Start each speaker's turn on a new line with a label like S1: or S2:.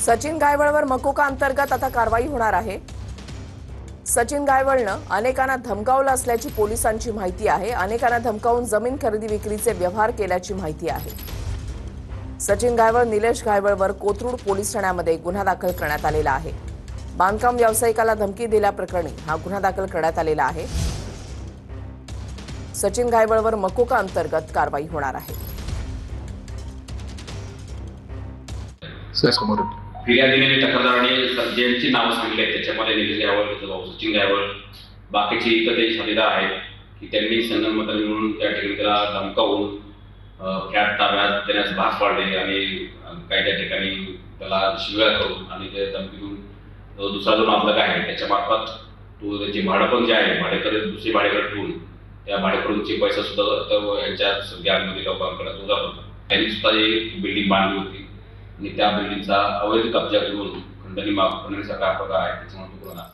S1: सचिन गायवळवर मकोका अंतर्गत आता कारवाई होणार आहे। सचिन गायवळनं अनेकांना धमकावलं असल्याची पोलिसांची माहिती आहे। अनेकांना धमकावून जमीन खरेदी विक्रीचे व्यवहार केल्याची माहिती आहे। सचिन गायवळ निलेश गायवळवर कोथरूड पोलीस ठाण्यामध्ये गुन्हा दाखल करण्यात आलेला आहे। बांधकाम व्यावसायिकाला धमकी दिल्याप्रकरणी हा गुन्हा दाखल करण्यात आलेला आहे। सचिन गायवळवर मकोका अंतर्गत कारवाई होणार आहे।
S2: फिर्यादीने तक्रारदाराने ज्यांची नावं सांगितली आहेत त्याच्यामध्ये निलेश गायवळ, त्याचा भाऊ सचिन गायवळ, बाकीचे इतर काही साथीदार आहेत की त्यांनी संगनमताने मिळून त्या ठिकाणी त्याला धमकावून फ्लॅट ताब्यात देण्यास भाग पाडले आणि काही त्या ठिकाणी त्याला शिव्या करून आणि त्या धमकीतून दुसरा जो नातलग आहे त्याच्या मार्फत तो त्याचे भाडेपण जे आहे भाडेकरी दुसरे भाडेकरी ठेवून त्या भाडेकरूंचे पैसा सुद्धा यांच्या गॅंगमध्ये लोकांकडे उदा होता। त्यांनी सुद्धा एक बिल्डिंग बांधली होती आणि त्या बिल्डिंगचा अवैध कब्जा करून खंडणी माफ करण्याचा प्रकार आहे त्याच्यामुळे